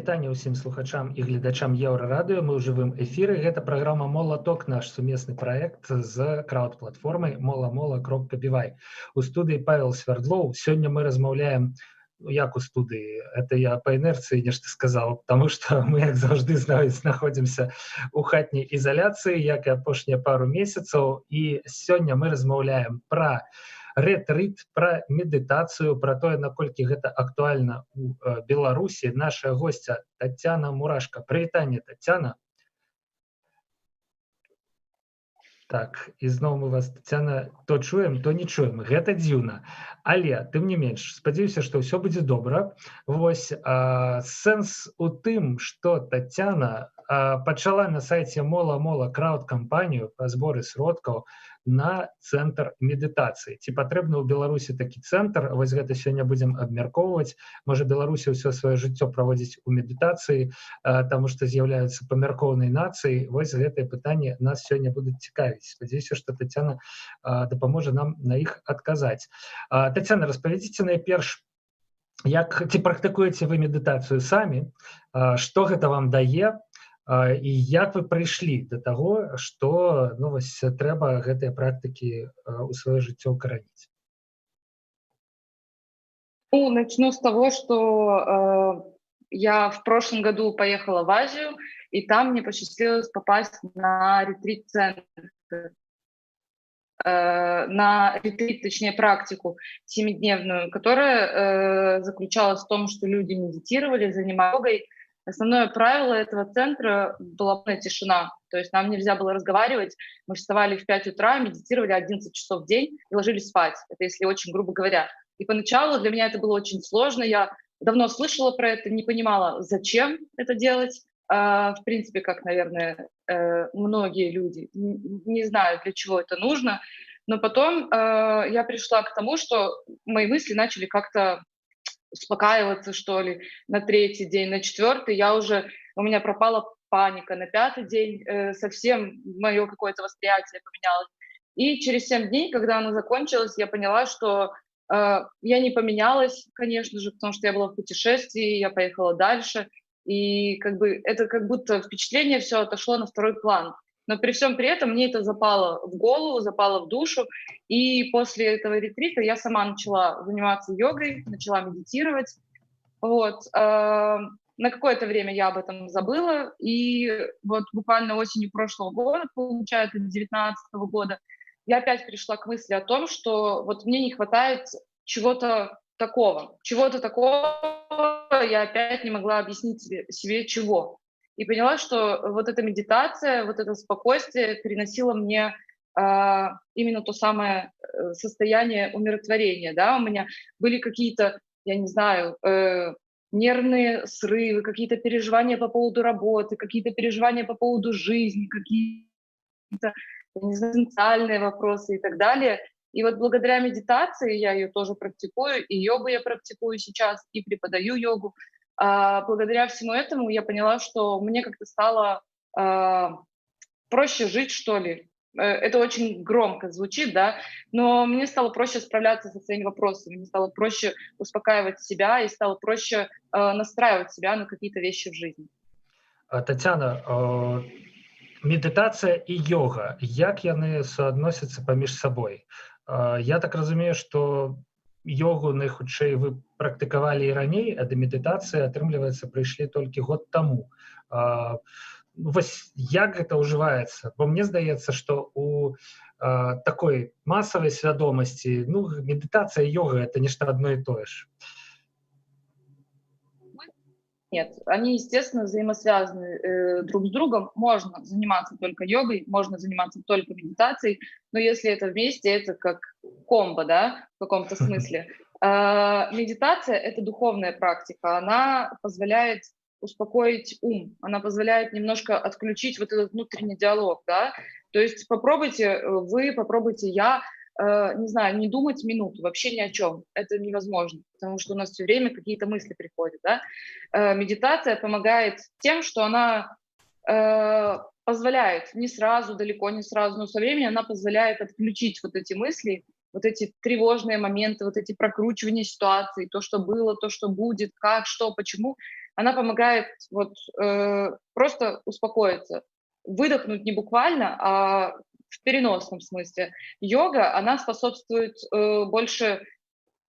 вітанне ўсім слухачам і гледачам Еўрарадыё. Мы ў жывым эфіры. Гэта праграма «Молоток», наш сумесны праект з крауд-платформай mola.mola.by. У студыі Павел Свярдлоў. Сёння мы размаўляем, як у студыі, это я па інерцыі нешта сказаў, таму што мы, як заўжды, знаходзімся ў хатняй ізаляцыі, як і апошнія пару месяцаў, і сёння мы размаўляем пра ретрит, пра медытацыю, пра тое, наколькі гэта актуальна ў Беларусі. Наша госця Таццяна Мурашка. Прывітанне, Таццяна. Так, і зноў мы вас, Таццяна, то чуем, то не чуем. Гэта дзіўна. Але, тым не менш, спадзяюся, што ўсё будзе добра. Вось, сэнс у тым, што Таццяна пачала на сайце Мола крауд-кампанію па зборы сродкаў на цэнтр медытацыі. Ці патрэбны ў Беларусі такі цэнтр? Вось гэта сёння будзем абмяркоўваць. Можа, Беларусі ўсё сваё жыццё праводзіць у медытацыі, таму што з'яўляюцца памяркоўнай нацыяй. Вось гэтыя пытанні нас сёння будуць цікавіць. Спадзяюся, што Таццяна дапаможа нам на іх адказаць. Таццяна, распавядзіце найперш, ці практыкуеце вы медытацыю самі, што гэта вам дае, і як вы прыйшлі да таго, што трэба гэтыя практыкі ў сваё жыццё ўкараніць? Начну с того, что я в прошлом году поехала в Азию, и там мне посчастливилось попасть на ретрит-центр, на ретрит, точнее, практику 7-дневную, которая заключалась в том, что люди медитировали, занимались йогой. Основное правило этого центра была полная тишина, то есть нам нельзя было разговаривать. Мы вставали в 5 утра, медитировали 11 часов в день и ложились спать. Это если очень грубо говоря. И поначалу для меня это было очень сложно. Я давно слышала про это, не понимала, зачем это делать. В принципе, как, наверное, многие люди не знают, для чего это нужно. Но потом я пришла к тому, что мои мысли начали как-то успокаиваться, что ли, на 3-й день, на 4-й. У меня пропала паника, на 5-й день совсем мое какое-то восприятие поменялось. И через 7 дней, когда оно закончилось, я поняла, что я не поменялась, конечно же, потому что я была в путешествии, я поехала дальше, и это как будто впечатление все отошло на второй план. Но при всем при этом мне это запало в голову, запало в душу, и после этого ретрита я сама начала заниматься йогой, начала медитировать. Вот. На какое-то время я об этом забыла, и вот буквально осенью прошлого года, получается, 2019 года, я опять пришла к мысли о том, что вот мне не хватает чего-то такого, я опять не могла объяснить себе чего. И поняла, что вот эта медитация, вот это спокойствие приносило мне именно то самое состояние умиротворения. Да? У меня были какие-то, я не знаю, нервные срывы, какие-то переживания по поводу работы, какие-то переживания по поводу жизни, какие-то экзистенциальные вопросы и так далее. И вот благодаря медитации, я ее тоже практикую, и йогу я практикую сейчас, и преподаю йогу, благодаря всему этому я поняла, что мне как-то стало проще жить, что ли. Это очень громко звучит, да, но мне стало проще справляться со своими вопросами, мне стало проще успокаивать себя и стало проще настраивать себя на какие-то вещи в жизни. Таццяна, медытацыя і йога, як яны суадносяцца паміж сабой? Я так разумею, што йогу найхутчэй вы практыкавалі і раней, а да медытацыі, атрымліваецца, прыйшлі толькі год таму. Вось як гэта ўжываецца? Бо мне здаецца, што у такой масавай свядомасці медытацыя і йога — это нешта адно і тое ж. Нет, они, естественно, взаимосвязаны друг с другом. Можно заниматься только йогой, можно заниматься только медитацией, но если это вместе, это как комбо, да, в каком-то смысле. Медитация — это духовная практика, она позволяет успокоить ум, она позволяет немножко отключить вот этот внутренний диалог, да. То есть попробуйте я, не знаю, не думать минуту, вообще ни о чем. Это невозможно, потому что у нас все время какие-то мысли приходят. Да? Медитация помогает тем, что она позволяет не сразу, далеко не сразу, но со временем она позволяет отключить вот эти мысли, вот эти тревожные моменты, вот эти прокручивания ситуаций, то, что было, то, что будет, как, что, почему. она помогает вот, просто успокоиться, выдохнуть не буквально, а в переносном смысле. Йога, она способствует больше,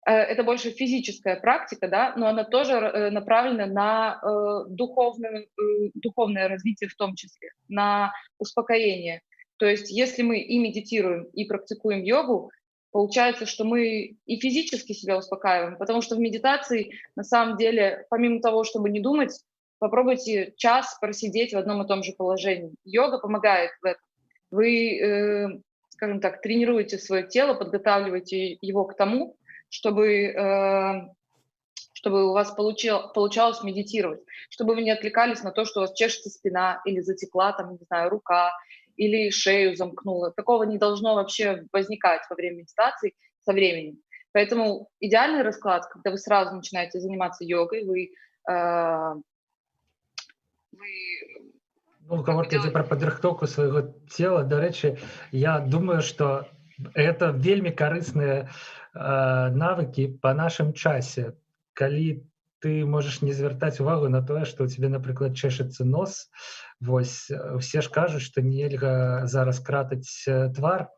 это больше физическая практика, да, но она тоже направлена на духовное развитие в том числе, на успокоение. То есть если мы и медитируем, и практикуем йогу, получается, что мы и физически себя успокаиваем, потому что в медитации, на самом деле, помимо того, чтобы не думать, попробуйте час просидеть в одном и том же положении. Йога помогает в этом. Вы, скажем так, тренируете свое тело, подготавливаете его к тому, чтобы у вас получалось медитировать, чтобы вы не отвлекались на то, что у вас чешется спина или затекла, там, не знаю, рука, или шею замкнула. Такого не должно вообще возникать во время медитации со временем. Поэтому идеальный расклад, когда вы сразу начинаете заниматься йогой, э, вы Ну, как бы гаворка ідзе пра падрыхтоўку свайго цела. Дарэчы, я думаю, што это вельмі карысныя навыкі па нашым часе. Калі ты можаш не звяртаць увагу на тое, што ў цябе, напрыклад, чэшацца нос, вось усе ж кажуць, што нельга зараз кратаць твар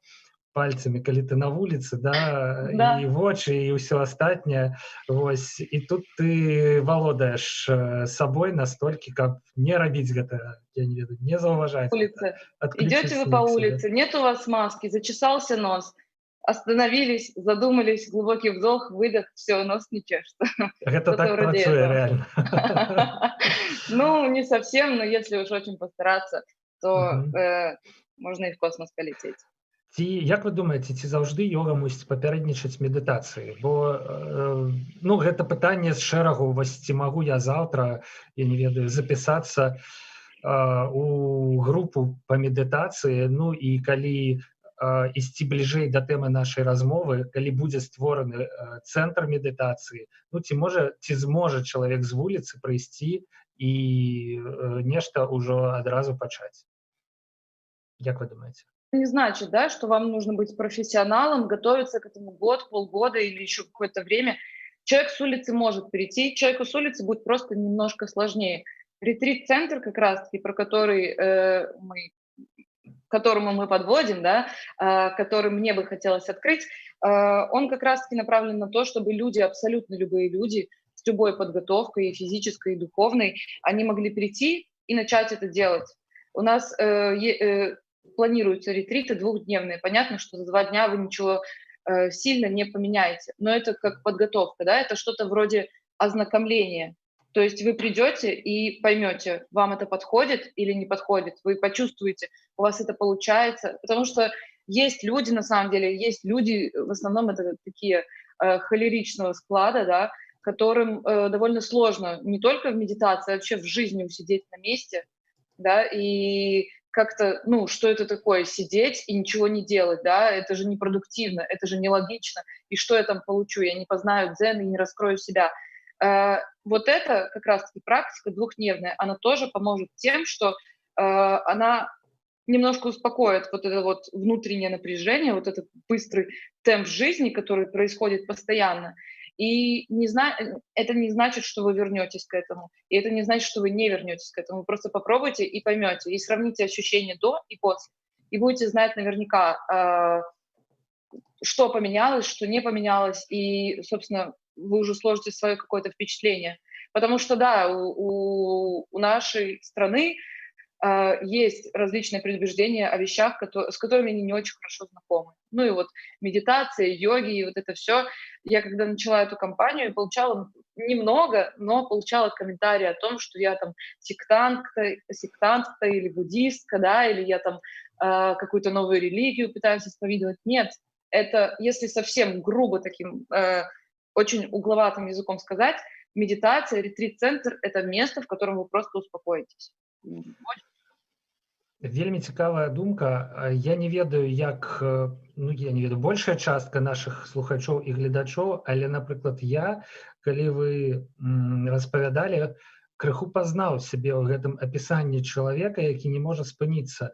пальцамі, калі ты на вуліцы, да, да. і вочы, і ўсё астатняе. Вось, і тут ты валодаеш сабой настолькі, каб не рабіць гэта, я не ведаю, не заўважаць гэта, Улице. Идете вы по улице, нет у вас маски, зачесался нос, остановились, задумались, глубокий вдох, выдох, все, нос не чешется. Гэта Что-то так вроде працуе этого. рэальна. Ну, не совсем, но если уж очень постараться, то Мгм. можно и в космос полететь. Ці, як вы думаеце, ці заўжды йога мусіць папярэднічаць медытацыі? Бо ну, гэта пытанне з шэрагу, вось ці магу я заўтра, я не ведаю, запісацца у групу па медытацыі, ну і калі ісці бліжэй да тэмы нашай размовы, калі будзе створаны цэнтр медытацыі, ну ці зможа чалавек з вуліцы прыйсці і нешта ўжо адразу пачаць? Як вы думаеце? Не значит, да, что вам нужно быть профессионалом, готовиться к этому год, полгода или еще какое-то время. Человек с улицы может перейти, человеку с улицы будет просто немножко сложнее. Ретрит-центр как раз-таки, про который к которому мы подводим, да, который мне бы хотелось открыть, он как раз-таки направлен на то, чтобы люди, абсолютно любые люди, с любой подготовкой, и физической, и духовной, они могли прийти и начать это делать. У нас планируются ретриты двухдневные. Понятно, что за 2 дня вы ничего сильно не поменяете, но это как подготовка, да, это что-то вроде ознакомления. То есть вы придете и поймете, вам это подходит или не подходит, вы почувствуете, у вас это получается, потому что есть люди, на самом деле, есть люди, в основном это такие холеричного склада, да, которым довольно сложно не только в медитации, а вообще в жизни усидеть на месте, да, и как-то, ну, что это такое, сидеть и ничего не делать, да, это же непродуктивно, это же нелогично, и что я там получу, я не познаю дзен и не раскрою себя. Вот это как раз-таки практика двухдневная, она тоже поможет тем, что она немножко успокоит вот это вот внутреннее напряжение, вот этот быстрый темп жизни, который происходит постоянно. И это не значит, что вы вернетесь к этому. И это не значит, что вы не вернетесь к этому. Вы просто попробуйте и поймете, и сравните ощущения до и после. И будете знать наверняка, что поменялось, что не поменялось. И, собственно, вы уже сложите свое какое-то впечатление. Потому что, да, у нашей страны есть различные предубеждения о вещах, с которыми они не очень хорошо знакомы. Ну и вот медитация, йоги и вот это все. Я когда начала эту кампанию, получала немного, но получала комментарии о том, что я там сектантка или буддистка, да, или я там какую-то новую религию пытаюсь исповедовать. Нет, это, если совсем грубо таким, очень угловатым языком сказать, медитация, ретрит-центр — это место, в котором вы просто успокоитесь. Вельмі цікавая думка. Я не ведаю, як, ну, я не ведаю, большая частка нашых слухачоў і гледачоў, але, напрыклад, я, калі вы распавядалі, крыху пазнаў сябе ў гэтым апісанні чалавека, які не можа спыніцца.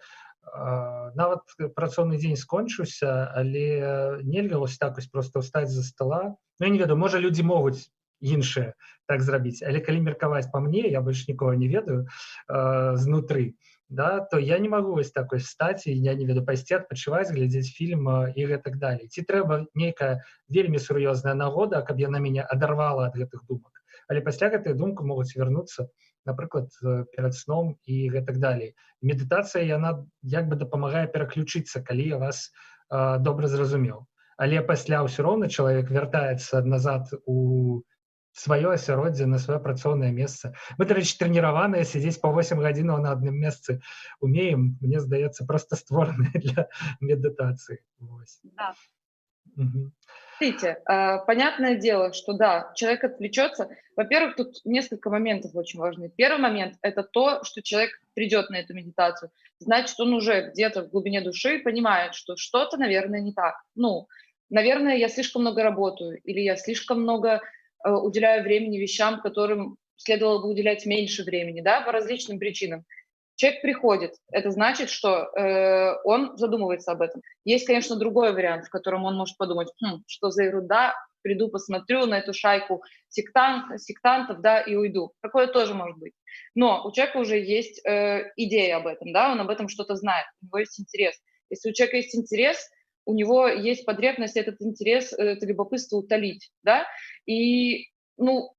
Нават працоўны дзень скончыўся, але нельга вось так вось проста ўстаць за стола. Ну, я не ведаю, можа, людзі могуць іншыя так зрабіць. Але калі меркаваць па мне, я больш нікога не ведаю знутры, да, то я не магу вось так вось стаць і я не ведаю пайсці адпачываць, глядзець фільм і гэтак далей. Ці трэба нейкая вельмі сур'ёзная нагода, каб яна мяне адарвала ад гэтых думак. Але пасля гэтых думак могуць вярнуцца, напрыклад, перад сном і гэтак далей. Медытацыя, яна як бы дапамагае пераключыцца, калі я вас добра зразумеў. Але пасля ўсё роўна чалавек вяртаецца назад у сваё асяроддзе, на сваё працоўнае месца. Мы, дарэчы, трэніраваныя сядзець па 8 гадзінаў на адным месцы умеем, мне здаецца, проста створаныя для медытацыі. Да. Мгм. Смотрите, понятное дело, что да, человек отвлечется. Во-первых, тут несколько моментов очень важных. Первый момент– это то, что человек придет на эту медитацию. Значит, он уже где-то в глубине души понимает, что что-то, наверное, не так. Ну, наверное, я слишком много работаю, или я слишком много уделяю времени вещам, которым следовало бы уделять меньше времени, да, по различным причинам. Человек приходит, это значит, что он задумывается об этом. Есть, конечно, другой вариант, в котором он может подумать, что за ерунда, приду, посмотрю на эту шайку сектантов, да, и уйду. Такое тоже может быть. Но у человека уже есть идея об этом, да, он об этом что-то знает, у него есть интерес. Если у человека есть интерес, у него есть потребность этот интерес, это любопытство утолить, да, и, ну,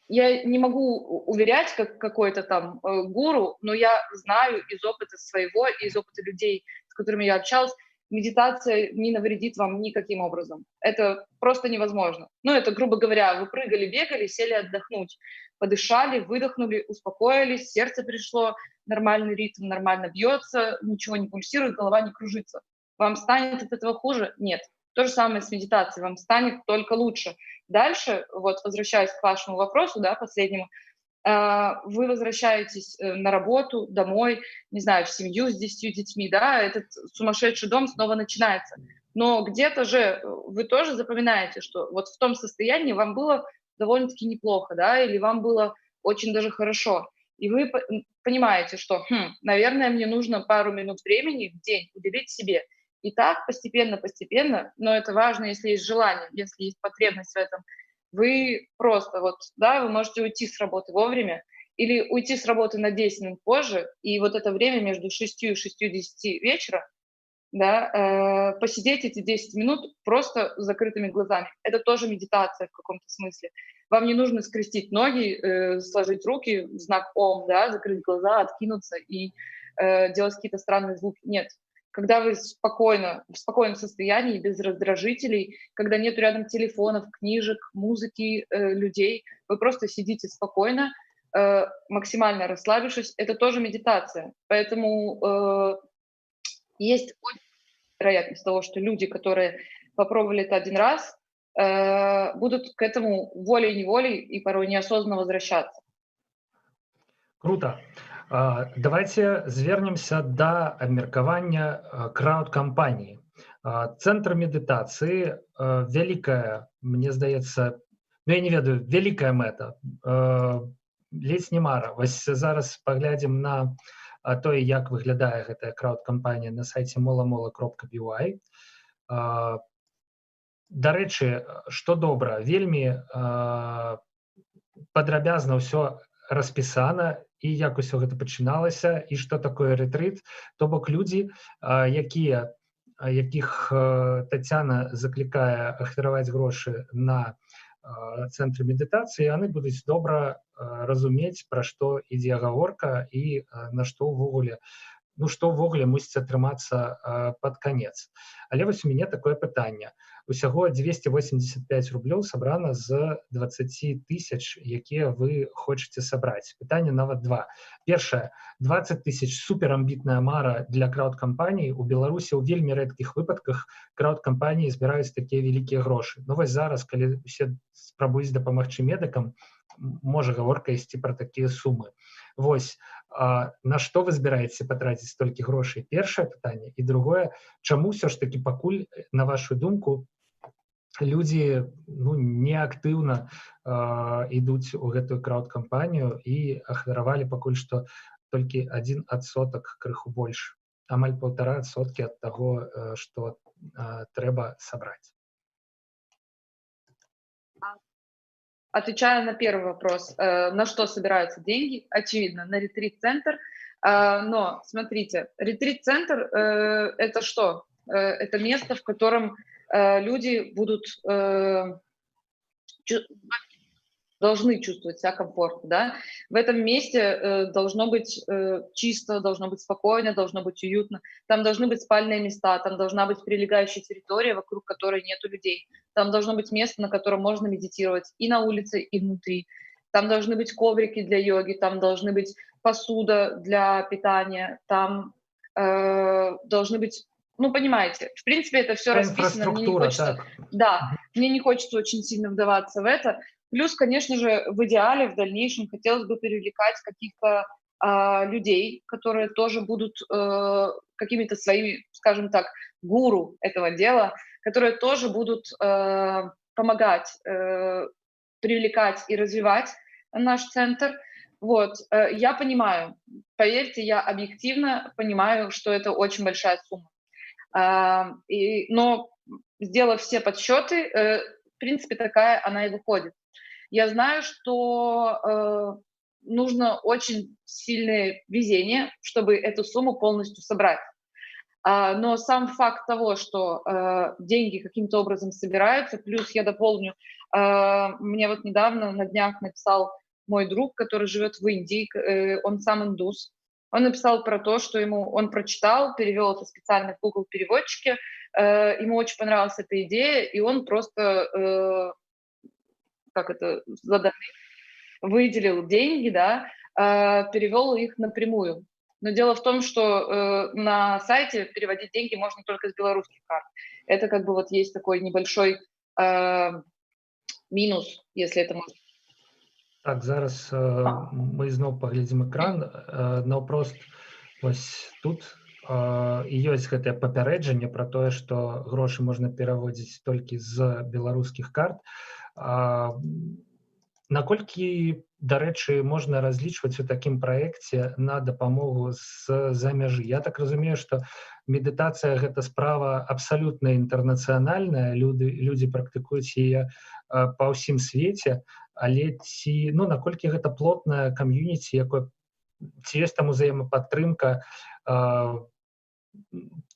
я не могу уверять, как какой-то там гуру, но я знаю из опыта своего, из опыта людей, с которыми я общалась, медитация не навредит вам никаким образом. Это просто невозможно. Ну, это, грубо говоря, вы прыгали, бегали, сели отдохнуть, подышали, выдохнули, успокоились, сердце пришло, нормальный ритм, нормально бьется, ничего не пульсирует, голова не кружится. Вам станет от этого хуже? Нет. То же самое с медитацией, вам станет только лучше. Дальше, вот возвращаясь к вашему вопросу, да, последнему, вы возвращаетесь на работу, домой, не знаю, в семью с 10 детьми, да, этот сумасшедший дом снова начинается. Но где-то же вы тоже запоминаете, что вот в том состоянии вам было довольно-таки неплохо, да, или вам было очень даже хорошо. И вы понимаете, что, наверное, мне нужно пару минут времени в день уделить себе. И так постепенно, но это важно, если есть желание, если есть потребность в этом, вы просто вот, да, вы можете уйти с работы вовремя или уйти с работы на 10 минут позже, и вот это время между 6 и 6:10 вечера, да, посидеть эти 10 минут просто с закрытыми глазами. Это тоже медитация в каком-то смысле. Вам не нужно скрестить ноги, сложить руки в знак Ом, да, закрыть глаза, откинуться и делать какие-то странные звуки. Нет, когда вы спокойно, в спокойном состоянии, без раздражителей, когда нет рядом телефонов, книжек, музыки, людей, вы просто сидите спокойно, максимально расслабившись, это тоже медитация. Поэтому есть вероятность того, что люди, которые попробовали это один раз, будут к этому волей-неволей и порой неосознанно возвращаться. Круто. Давайте звернемся да абмеркавання крауд-кампаніі. Цэнтр медытацыі вялікая, мне здаецца, ну, я не ведаю, вялікая мэта, ледзь не мара. Вось зараз паглядзім на тое, як выглядае гэтая крауд-кампанія на сайце mola.by. Дарэчы, што добра, вельмі падрабязна ўсё распісана, і як усё гэта пачыналася, і што такое рэтрыт. То бок людзі, якіх Тацяна заклікае ахвяраваць грошы на цэнтры медытацыі, яны будуць добра разумець, пра што ідзе гаворка і на што ўвогуле мусіць атрымацца пад канец. Але вось у мяне такое пытанне. Усяго 285 рублёў сабрана з 20 тысяч, якія вы хочаце сабраць. Пытанне нават два. Першае, 20 тысяч суперамбітная мара для крауд-кампаній. У Беларусі ў вельмі рэдкіх выпадках крауд-кампаніі збіраюць такія вялікія грошы. Ну вось зараз, калі усе спрабуюць дапамагчы медыкам, можа гаворка ісці пра такія сумы. Вось, на што вы збіраеце патраціць столькі грошай? Першае пытанне. І другое, чаму ўсё ж такі пакуль, на вашу думку, людзі неактыўна ідуць у гэтую крауд-кампанію і ахвяравалі пакуль што толькі 1%, крыху больш, амаль 1,5% ад таго, што трэба сабраць? отвечая на первый вопрос, на что собираются деньги, очевидно, на ретрит-центр. Но смотрите, ретрит-центр это что? Это место, в котором люди будут должны чувствовать себя комфортно, да. В этом месте должно быть чисто, должно быть спокойно, должно быть уютно. Там должны быть спальные места, там должна быть прилегающая территория, вокруг которой нету людей. Там должно быть место, на котором можно медитировать и на улице, и внутри. Там должны быть коврики для йоги, там должны быть посуда для питания, там должны быть, ну, понимаете, в принципе, это все расписано, мне не Инфраструктура, хочется, так. да, мне не хочется очень сильно вдаваться в это. Плюс, конечно же, в идеале в дальнейшем хотелось бы привлекать каких-то людей, которые тоже будут какими-то своими, скажем так, гуру этого дела, которые тоже будут помогать привлекать и развивать наш центр. Вот, я понимаю, поверьте, я объективно понимаю, что это очень большая сумма. Но сделав все подсчеты, в принципе, такая она и выходит. Я знаю, что нужно очень сильное везение, чтобы эту сумму полностью собрать. Но сам факт того, что деньги каким-то образом собираются, плюс я дополню, мне вот недавно на днях написал мой друг, который живет в Индии, он сам индус. Он написал про то, что он прочитал, перевел это специально в Google переводчике, ему очень понравилась эта идея, и он просто выделил деньги, да, перевел их напрямую. Но дело в том, что на сайте переводить деньги можно только с белорусских карт. Это как бы вот есть такой небольшой мінус, если это можно. Так, зараз мы зноў паглядзім экран. Наўпрост вось тут і ёсць гэтае папярэджанне пра тое, што грошы можна пераводзіць толькі з беларускіх карт. Наколькі, дарэчы, можна разлічваць у такім праекце на дапамогу з-за мяжы? Я так разумею, што медытацыя — гэта справа абсалютна інтэрнацыянальная, людзі практыкуюць яе па ўсім свеце, але наколькі гэта плотная кам'юніці, ці ёсць там узаемападтрымка,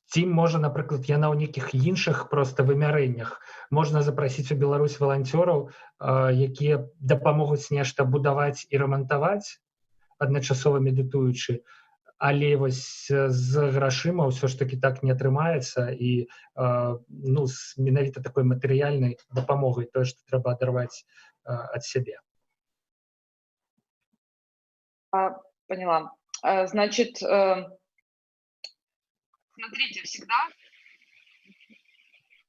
ці можа, напрыклад, яна ў нейкіх іншых проста вымярэннях. Можна запрасіць у Беларусь валанцёраў, якія дапамогуць нешта будаваць і рамантаваць, адначасова медытуючы, але вось з грашыма ўсё ж такі так не атрымаецца, і з менавіта такой матэрыяльнай дапамогай, тое, што трэба адарваць ад сябе. Поняла. Значит, смотрите,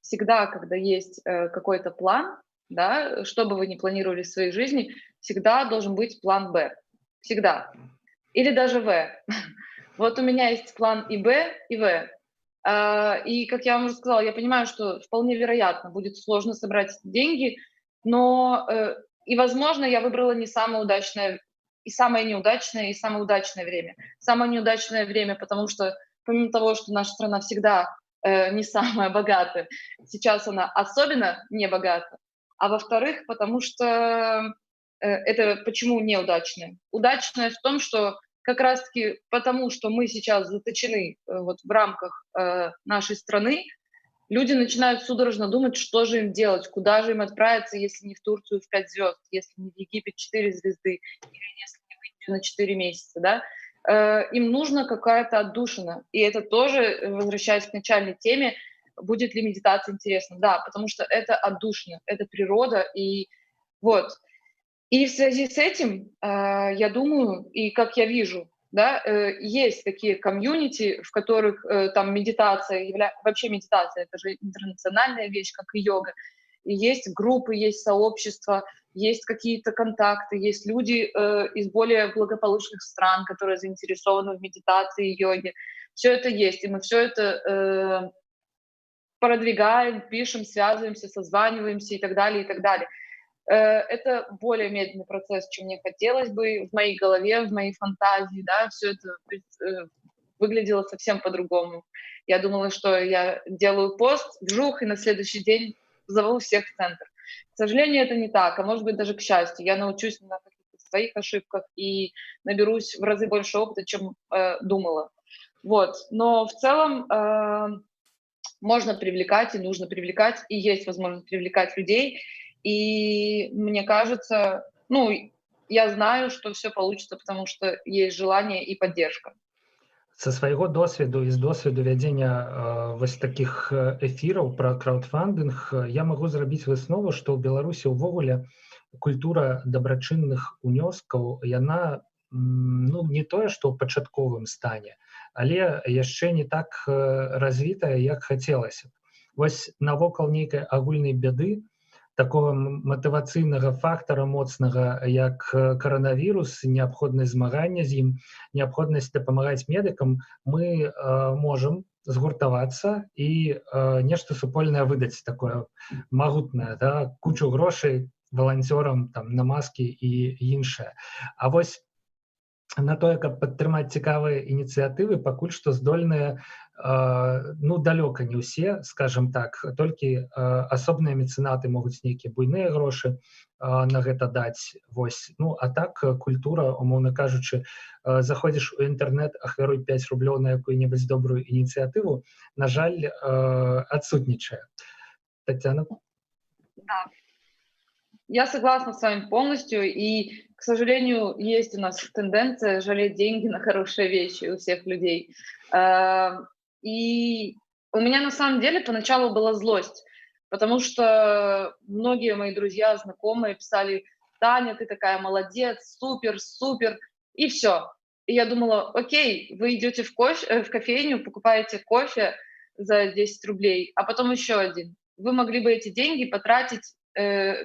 всегда, когда есть какой-то план, да, что бы вы ни планировали в своей жизни, всегда должен быть план «Б». Всегда. Или даже «В». Вот у меня есть план и «Б», и «В». И, как я вам уже сказала, я понимаю, что вполне вероятно будет сложно собрать деньги, но и, возможно, я выбрала не самое удачное, и самое неудачное, и самое удачное время. Самое неудачное время, потому что помимо того, что наша страна всегда не самая богатая, сейчас она особенно не богата. А во-вторых, потому что это почему неудачное? Удачное в том, что как раз-таки потому, что мы сейчас заточены вот в рамках нашей страны, люди начинают судорожно думать, что же им делать, куда же им отправиться, если не в Турцию в 5 звезд, если не в Египет 4 звезды, или если не в Индию на 4 месяца, да? Им нужна какая-то отдушина. И это тоже, возвращаясь к начальной теме, будет ли медитация интересна? Да, потому что это отдушина, это природа. И вот. И в связи с этим, я думаю, и как я вижу, да, есть такие комьюнити, в которых там медитация, вообще медитация — это же интернациональная вещь, как и йога. И есть группы, есть сообщества, есть какие-то контакты, есть люди из более благополучных стран, которые заинтересованы в медитации и йоге. Все это есть, и мы все это продвигаем, пишем, связываемся, созваниваемся и так далее, и так далее. Это более медленный процесс, чем мне хотелось бы в моей голове, в моей фантазии, да, все это выглядело совсем по-другому. Я думала, что я делаю пост, вжух, и на следующий день зову всех в центр. К сожалению, это не так, а может быть даже к счастью. Я научусь на каких-то своих ошибках и наберусь в разы больше опыта, чем думала. Вот. Но в целом можно привлекать и нужно привлекать, и есть возможность привлекать людей. И мне кажется, ну, я знаю, что все получится, потому что есть желание и поддержка. Са свайго досведу і з досведу вядзення вось такіх эфіраў пра краўдфандынг я магу зрабіць выснову, што ў Беларусі ўвогуле культура дабрачынных унёскаў, яна ну, не тое, што ў пачатковым стане, але яшчэ не так развітая, як хацелася б. Вось навокал нейкай агульнай бяды, такого матывацыйнага фактара моцнага, як каранавірус, неабходнасць змагання з ім, неабходнасць дапамагаць медыкам, мы можам згуртавацца і нешта супольнае выдаць такое магутнае, да? Кучу грошай валанцёрам там, на маскі і іншае. А вось на тое, каб падтрымаць цікавыя ініцыятывы, пакуль што здольныя ну, далёка не ўсе, скажем так, толькі асобныя мецэнаты могуць нейкія буйныя грошы на гэта даць. Вось. Ну, а так культура, умоўна кажучы, заходзіш у інтэрнэт, ахвяруй 5 рублёў на якую-небудзь добрую ініцыятыву, на жаль, адсутнічае. Таццяна? Да. Я согласна с вами полностью, и, к сожалению, есть у нас тенденция жалеть деньги на хорошие вещи у всех людей. И у меня на самом деле поначалу была злость, потому что многие мои друзья, знакомые писали: «Таня, ты такая молодец, супер, супер», и все. И я думала: окей, вы идете в кофейню, покупаете кофе за 10 рублей, а потом еще один. Вы могли бы эти деньги потратить,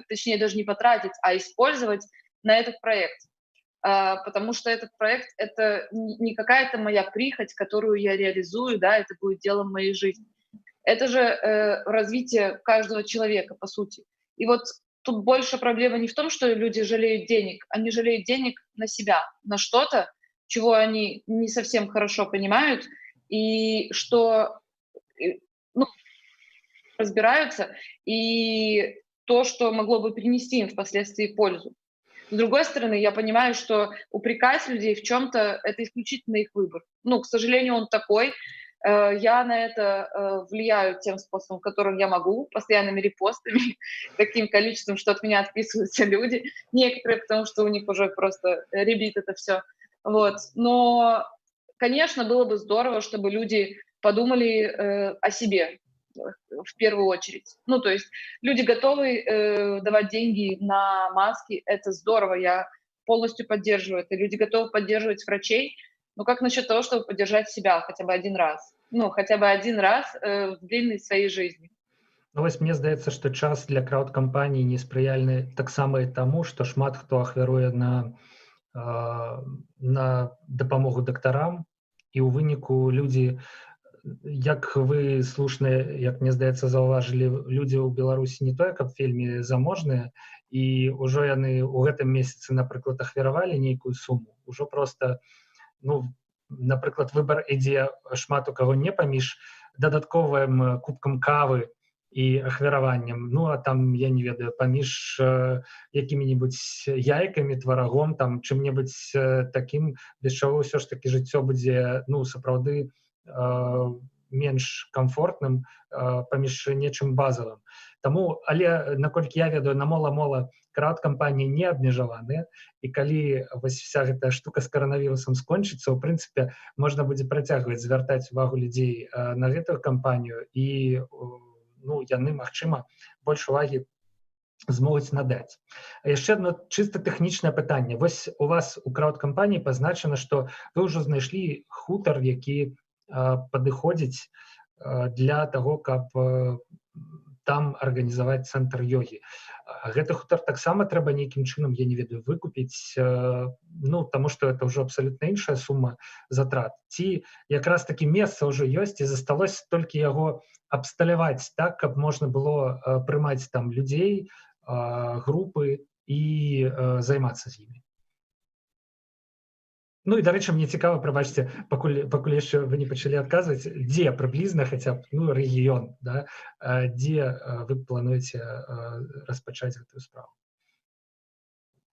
точнее даже не потратить, а использовать на этот проект. Потому что этот проект — это не какая-то моя прихоть, которую я реализую, да, это будет делом моей жизни. Это же развитие каждого человека, по сути. И вот тут больше проблема не в том, что люди жалеют денег, они жалеют денег на себя, на что-то, чего они не совсем хорошо понимают, и что ну, разбираются, и то, что могло бы принести им впоследствии пользу. С другой стороны, я понимаю, что упрекать людей в чем-то — это исключительно их выбор. Ну, к сожалению, он такой. Я на это влияю тем способом, которым я могу, постоянными репостами, таким количеством, что от меня отписываются люди. Некоторые, потому что у них уже просто ребит это все. Вот. Но, конечно, было бы здорово, чтобы люди подумали о себе в первую очередь. Ну, то есть люди готовы давать деньги на маски, это здорово, я полностью поддерживаю это. Люди готовы поддерживать врачей, но как насчет того, чтобы поддержать себя хотя бы один раз? Ну, хотя бы один раз в длинной своей жизни. Ну, вось мне здаецца, што час для краўд-кампаній неспрыяльны таксама і таму, што шмат хто ахвяруе на дапамогу дактарам, і ў выніку людзі, як вы слушна, як мне здаецца, заўважылі, людзі ў Беларусі не тое, каб вельмі заможныя, і ўжо яны ў гэтым месяцы, напрыклад, ахвяравалі нейкую суму. Ужо проста, ну, напрыклад, выбар ідзе шмат у каго не паміж дадатковым кубкам кавы і ахвяраваннем, ну, а там, я не ведаю, паміж якімі-небудзь яйкамі, тварагом, там, чым-небудзь такім, без чаго ўсё ж такі жыццё будзе, ну, сапраўды менш комфортным паміж нечым базавым. Таму, але, наколькі я ведаю, на мола-мола краўд-кампаніі не абмежаваныя, і калі вось вся гэтая штука з каранавірусам скончыцца, ў прынцыпе, можна будзе працягваць звяртаць увагу людзей на гэтую кампанію, і ну, яны, магчыма, больш увагі змогуць надаць. Яшчэ одно чыста тэхнічнае пытанне. Вось у вас у краўд-кампаніі пазначана, што вы ўжо знайшлі хутар, які падыходзіць для таго, каб там арганізаваць цэнтр ёгі. Гэты хутар таксама трэба нейкім чынам, я не ведаю, выкупіць, ну, таму што это ўжо абсалютна іншая сума затрат. Ці якраз такі месца ўжо ёсць, і засталося толькі яго абсталяваць так, каб можна было прымаць там людзей, групы і займацца з імі. Ну і, дарэчы, мне цікава, прабачце, пакуль яшчэ вы не пачалі адказваць, дзе прыблізна хаця б, ну, рэгіён, да, дзе вы плануеце распачаць гэтую справу?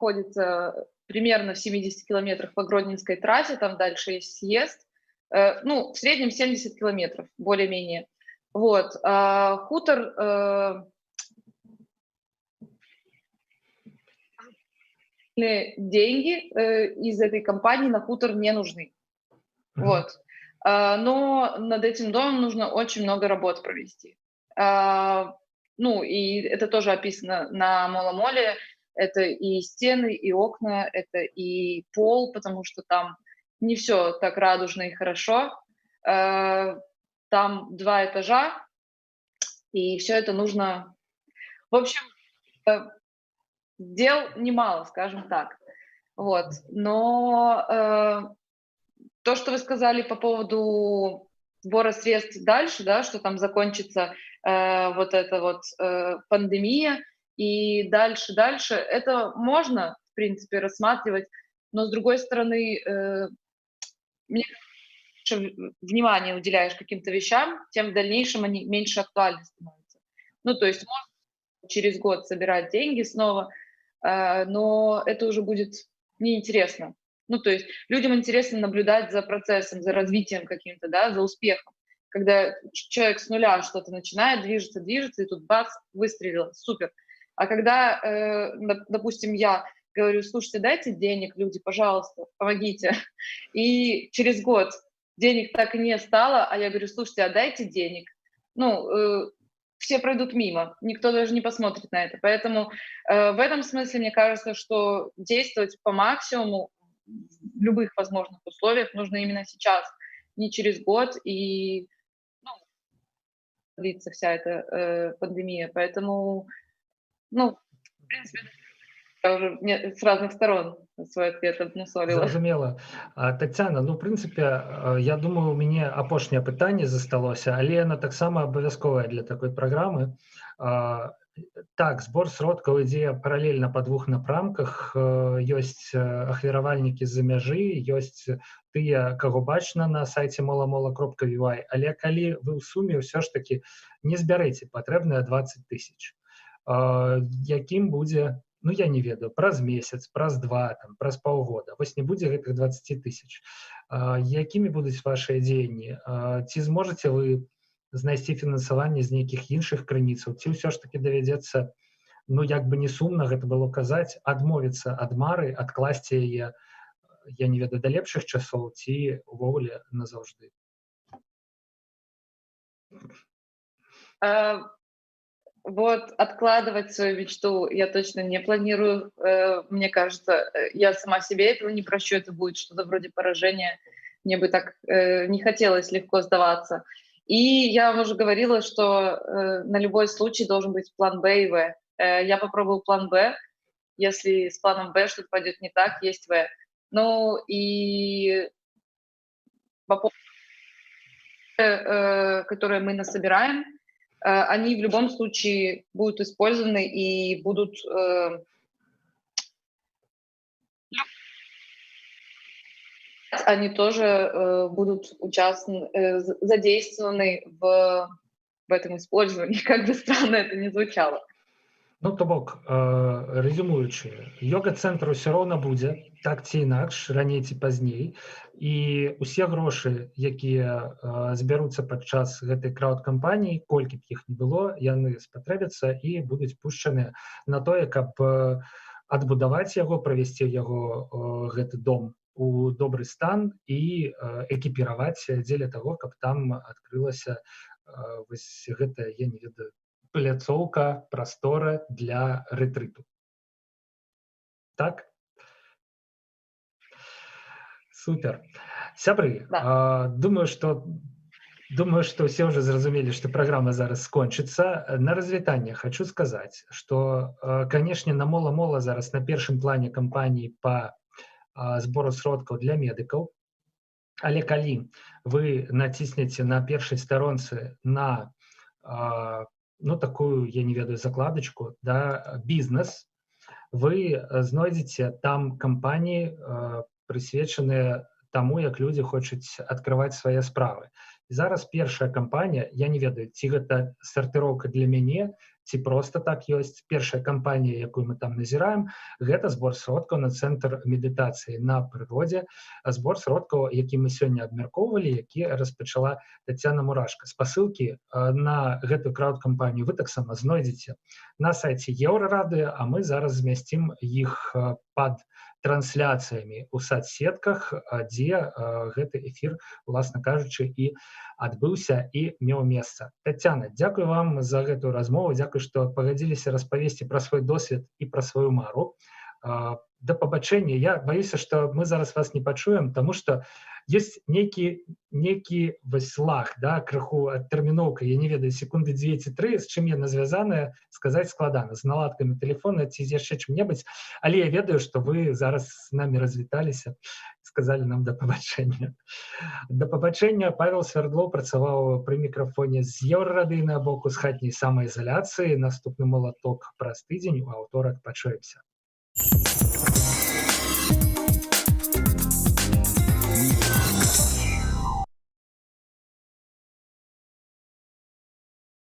Находится примерно в 70 километрах по Гродненской трассе, там дальше есть съезд. Ну, в среднем 70 километров, более-менее. Вот. Хутор... деньги из этой компании на хутор не нужны. Вот. Но над этим домом нужно очень много работ провести. Ну, и это тоже описано на Моломоле. Это и стены, и окна, это и пол, потому что там не все так радужно и хорошо. Там 2 этажа, и все это нужно... В общем, дел немало, скажем так. Вот. Но то, что вы сказали по поводу сбора средств дальше, да, что там закончится вот эта вот пандемия, и дальше, это можно, в принципе, рассматривать, но, с другой стороны, мне кажется, внимание уделяешь каким-то вещам, тем в дальнейшем они меньше актуальны становятся. Ну, то есть можно через год собирать деньги снова, но это уже будет неинтересно. Ну, то есть людям интересно наблюдать за процессом, за развитием каким-то, да, за успехом. Когда человек с нуля что-то начинает, движется, и тут бац, выстрелило, супер. А когда, допустим, я говорю, слушайте, дайте денег, люди, пожалуйста, помогите. И через год денег так и не стало, а я говорю, слушайте, а дайте денег. Ну, все пройдут мимо, никто даже не посмотрит на это. Поэтому в этом смысле мне кажется, что действовать по максимуму в любых возможных условиях нужно именно сейчас, не через год, и длится вся эта пандемия. Поэтому, ну, в принципе, я уже с разных сторон свой ответ обмусолила. Зразумела. Таццяна, ну, в прынцыпе, я думаю, у мяне апошняе пытанне засталося, але яно таксама абавязковае для такой праграмы. Так, збор сродкаў ідзе паралельна па 2 напрамках. Ёсць ахвяравальнікі з-за мяжы, ёсць тыя, каго бачна на сайце molamola.ui, але калі вы ў суме ўсё ж такі не збярэце патрэбныя 20 000, якім будзе, ну, я не ведаю, праз месяц, праз 2, там, праз паўгода. Вось не будзе гэтых 20 000. Якімі будуць вашыя дзеянні? Ці зможаце вы знайсці фінансаванне з нейкіх іншых крыніцаў, ці ўсё ж такі давядзецца, ну, як бы не сумна гэта было казаць, адмовіцца ад мары, адкласці яе, я не ведаю, да лепшых часоў, ці увогуле назаўжды? Вот откладывать свою мечту я точно не планирую. Мне кажется, я сама себе этого не прощу, это будет что-то вроде поражения. Мне бы так не хотелось легко сдаваться. И я вам уже говорила, что на любой случай должен быть план Б и В. Я попробую план Б. Если с планом Б что-то пойдет не так, есть В. Ну и по поводу, которые мы насобираем, они в любом случае будут использованы и будут они тоже будут задействованы в этом использовании, как бы странно это ни звучало. Ну, то бок, рэзюмуючы, йога-цэнтр усё роўна будзе, так ці інакш, раней ці пазней, і ўсе грошы, якія збяруцца падчас гэтай краўд-кампаніі, колькі б іх не было, яны спатрэбяцца і будуць пушчаныя на тое, каб адбудаваць яго, правесці яго, гэты дом у добры стан і экіпіраваць дзеля таго, каб там адкрылася вось гэта, я не ведаю, пляцоўка, прастора для рэтрыту. Так? Супер. Сябры, Да. думаю, што ўсе ўжо зразумелі, што праграма зараз скончыцца. На развітанне хочу сказаць, што, канешне, на Мола-Мола зараз на першым плане кампаніі па збору сродкаў для медыкаў, але калі вы націснеце на першай старонцы на ну, такую, я не ведаю, закладочку, да, бізнес, вы знойдзеце там кампаніі, прысвечаныя таму, як людзі хочуць адкрываць свае справы. І зараз першая кампанія, я не ведаю, ці гэта сартыроўка для мяне, ці проста так ёсць. Першая кампанія, якую мы там назіраем, гэта збор сродкаў на цэнтр медытацыі на прыродзе, збор сродкаў, які мы сёння абмяркоўвалі, які распачала Таццяна Мурашка. Спасылкі на гэтую краўд-кампанію вы таксама знойдзеце на сайце Еўрарады, а мы зараз змясцім іх пад трансляцыямі ў сацсетках, дзе гэты эфір, уласна кажучы, і адбыўся і меў месца. Таццяна, дзякуй вам за гэтую размову, дзякуй, што пагадзіліся распавесці пра свой досвед і пра сваю мару. Да пабачэння. Я баюся, што мы зараз вас не пачуем, таму што ёсць нейкі лаг, да, крыху адтэрміноўка, я не ведаю, секунды 2 ці 3, з чым яна звязаная, сказаць складана, з наладкамі тэлефона ці з яшчэ чым-небудзь, але я ведаю, што вы зараз з намі развіталіся, сказалі нам да пабачэння. Да пабачэння. Павел Свярдлоў працаваў пры мікрафоне з Еўрарады на боку з хатняй самаізаляцыі. Наступны малаток праз тыдзень, у аўторак пачуемся.